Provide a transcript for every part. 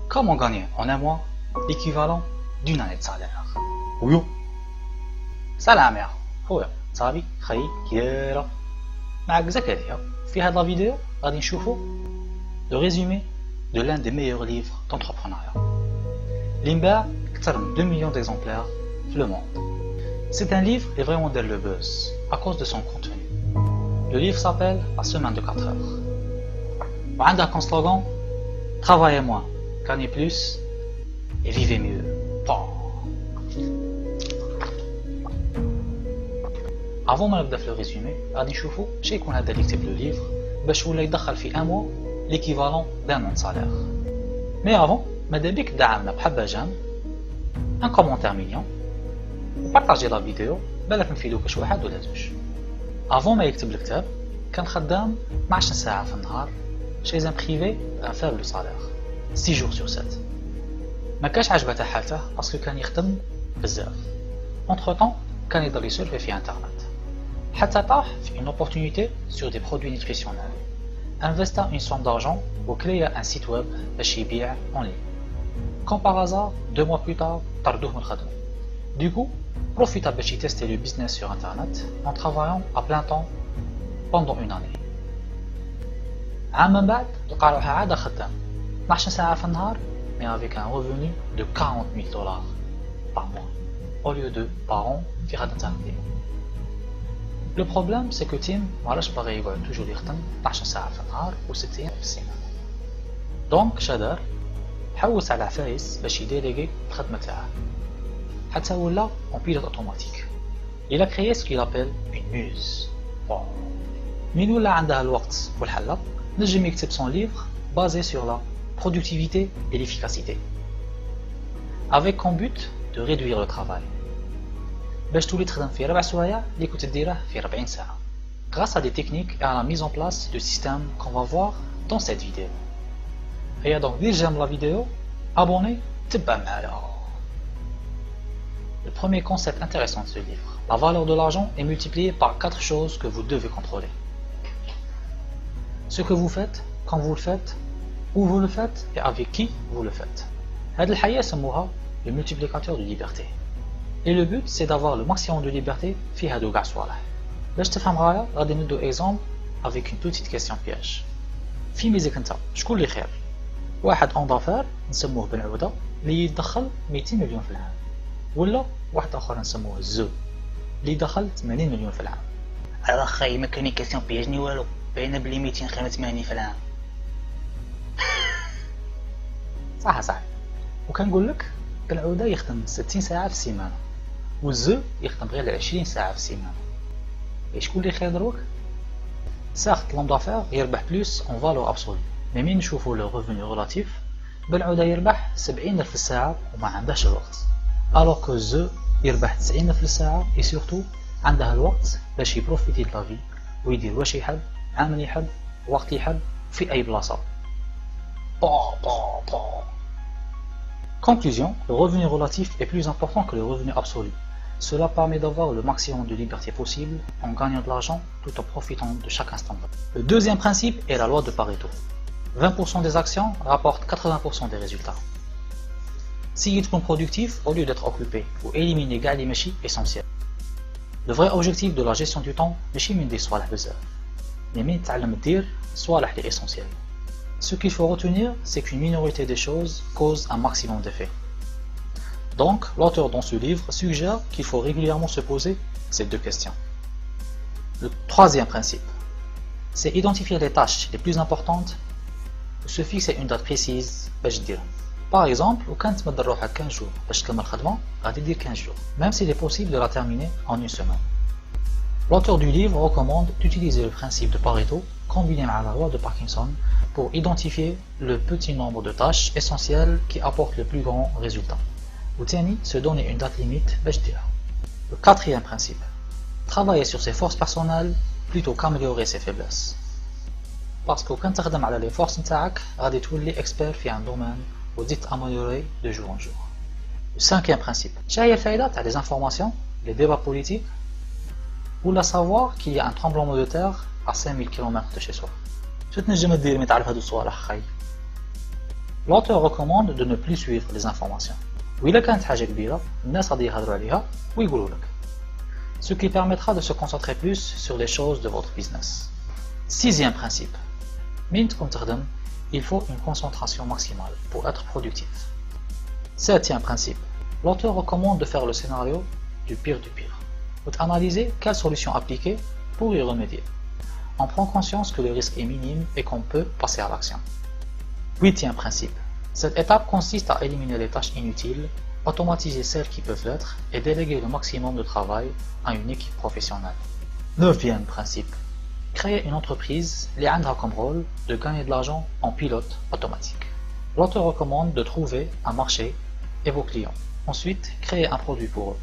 Comment gagner en un mois l'équivalent d'une année de salaire? Oui. Salam ya خويا صاحبي خي كيدايره معك زكريا. في هذه الفيديو غادي نشوفوا le résumé de l'un des meilleurs livres d'entrepreneuriat اللي انباع اكثر من 2 millions d'exemplaires في le monde. C'est un livre qui est vraiment dans le buzz à cause de son contenu. Le livre s'appelle La semaine de 4 heures. وعندها comme slogan travaillez moins, gagnez plus et vivez mieux. Avant ما نبدا في le résumé غادي نشوفوا شنو يكون هذا اللي كتب le livre باش ولا يدخل في un mois l'équivalent d'un an de salaire. Mais avant ماذا بك دعمنا بحبه جام un commentaire mignon وبارطاجي لا فيديو بالك نفيدو كاش واحد ولا زوج. Avant ما يكتب الكتاب كان خدام 12 ساعة في النهار chez un privé à faible salaire 6 jours sur 7. ما كاش عجبته حالته باسكو كان يخدم بزاف. Entre temps كان يضل يسيرفي في انترنت حتى طاح في une opportunité sur des produits nutritionnels. Investa une somme d'argent pour créer un site web باش يبيع en ligne. Comme par hasard, 2 mois plus tard, طردوه من الخدمة. Du coup, profita باش tester le business sur internet en travaillant à plein temps pendant une année. عام من بعد لقى روحه عاد خدام 12 ساعة في النهار mais avec un revenu de 40 000 dollars par mois au lieu de par an في خدمة مليون. Le problème c'est que Tim معلاش باغي يقعد toujours يخدم 12 ساعة في النهار و 6 أيام في السيمانة. دونك شادر حوس على عفايس باش يديليغي الخدمة تاعه حتى ولا en pilote automatique. Il a créé ce qu'il appelle une muse. من ولا عندها الوقت والحلة نجم يكتب son livre basé sur la productivité et l'efficacité avec comme but de réduire le travail باش تولي تخدم في 4 سوايع اللي كنت ديره في 40 ساعة grâce à des techniques et à la mise en place de systèmes qu'on va voir dans cette vidéo. Et donc dès que j'aime la vidéo, abonnez, تبع معايا. Le premier concept intéressant de ce livre, la valeur de l'argent est multipliée par 4 choses que vous devez contrôler. Ce que vous faites, quand vous le faites, où vous le faites et avec qui vous le faites. هذه الحياة سموها le multiplicateur de liberté. Et le but c'est d'avoir le maximum de liberté في هادو كاع صوالح. باش تفهم غاية غادي ندو exemple avec une petite question piège. في ميزك انت شكون اللي خير؟ واحد اون دافير نسموه بن عودة اللي يدخل 200 مليون في العام ولا واحد اخر نسموه الزو اللي يدخل 80 مليون في العام. هذا خاي ما كاين كيسيون بيجني والو باينه بلي 200 خير من 80 في العام. صح وكنقول لك بن عودة يخدم 60 ساعة في السيمانة والزو يخدم غير 20 ساعة في السيمانة. شكون اللي خير دروك؟ certes l'homme d'affaires يربح plus en valeur absolue mais مين نشوفوا le revenu relatif بن عودة يربح 70,000 في الساعة وما عندهاش الوقت alors que الزو يربح 90,000 في الساعة et surtout عنده الوقت باش يبروفيتي de la vie ويدير واش يحب عام اللي يحب وقت يحب في أي بلاصة. Conclusion, le revenu relatif est plus important que le revenu absolu. Cela permet d'avoir le maximum de liberté possible en gagnant de l'argent tout en profitant de chaque instant. Le deuxième principe est la loi de Pareto. 20% des actions rapportent 80% des résultats. Si tu es productif au lieu d'être occupé ou éliminer les machines essentielles. Le vrai objectif de la gestion du temps n'est pas de صوالح بزاف mais من تعلم دير صوالح les essentiels. Ce qu'il faut retenir, c'est qu'une minorité des choses cause un maximum d'effets. Donc, l'auteur dans ce livre suggère qu'il faut régulièrement se poser ces 2 questions. Le troisième principe, c'est identifier les tâches les plus importantes et se fixer une date précise باش ديرها. Par exemple, quand tu تمد روحك 15 jours باش تكمل الخدمة غادي دير 15 jours, même s'il est possible de la terminer en une semaine. L'auteur du livre recommande d'utiliser le principe de Pareto combiné à la loi de Parkinson pour identifier le petit nombre de tâches essentielles qui apportent le plus grand résultat. Ou tiens, se donner une date limite باش ديرها. Le quatrième principe, travailler sur ses forces personnelles plutôt qu'améliorer ses faiblesses. Parce que quand tu تخدم على les forces نتاعك غادي تولي expert في un domaine و تزيد améliorer de jour en jour. Le cinquième principe, شنو هي الفائدة تاع les informations, les débats politiques ou la savoir qu'il y a un tremblement de terre à 5000 km de chez soi. شو تنجم دير ملي تعرف هادو الصوالح خاي؟ L'auteur recommande de ne plus suivre les informations. وإلا كانت حاجة كبيرة الناس غادي يهضروا عليها ويقولوا لك. Ce qui permettra de se concentrer plus sur les choses de votre business. Sixième principe. من تكون تخدم, il faut une concentration maximale pour être productif. Septième principe. L'auteur recommande de faire le scénario du pire du pire. Vous analysez quelle solution appliquer pour y remédier. On prend conscience que le risque est minime et qu'on peut passer à l'action. Huitième principe. Cette étape consiste à éliminer les tâches inutiles, automatiser celles qui peuvent l'être et déléguer le maximum de travail à une équipe professionnelle. Neuvième principe. Créer une entreprise qui a comme rôle de gagner de l'argent en pilote automatique. L'auteur recommande de trouver un marché et vos clients. Ensuite, créer un produit pour eux.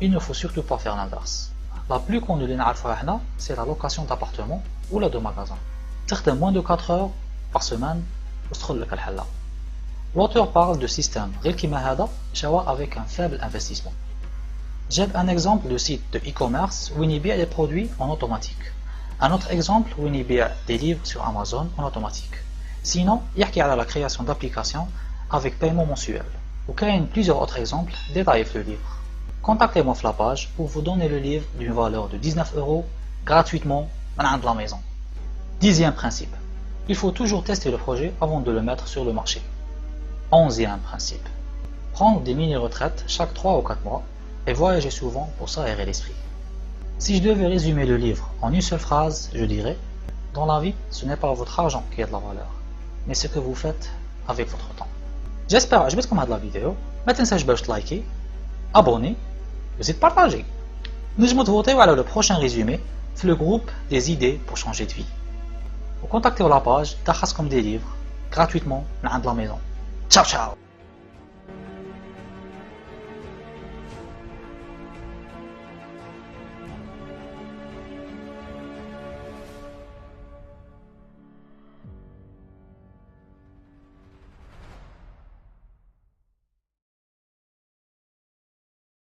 Il ne faut surtout pas faire l'inverse. La plus connue اللي نعرفوها هنا, c'est la location d'appartement ou la de magasin. Certains moins de 4 heures par semaine وتدخل لك الحلة. L'auteur parle de système غير كيما هذا شوا avec un faible investissement. J'ai un exemple de site de e-commerce où il يبيع les produits en automatique. Un autre exemple où il يبيع des livres sur Amazon en automatique. Sinon, يحكي على la création d'applications avec paiement mensuel. Ou كاين plusieurs autres exemples détaillés le livre. Contactez-moi sur la page pour vous donner le livre d'une valeur de 19 € gratuitement de la maison. Dixième principe. Il faut toujours tester le projet avant de le mettre sur le marché. Onzième principe. Prendre des mini-retraites chaque 3 ou 4 mois et voyager souvent pour s'aérer l'esprit. Si je devais résumer le livre en une seule phrase, je dirais: dans la vie, ce n'est pas votre argent qui a de la valeur, mais ce que vous faites avec votre temps. J'espère que عجبتكم هذه la vidéo. ما تنساش باش تلايكي, abonner, وزيد partager. نجموا تفوتيو على le prochain résumé في le groupe des idées pour changer de vie. Ou contactez la page تاع خاصكم des livres gratuitement من عند la maison. Ciao ciao.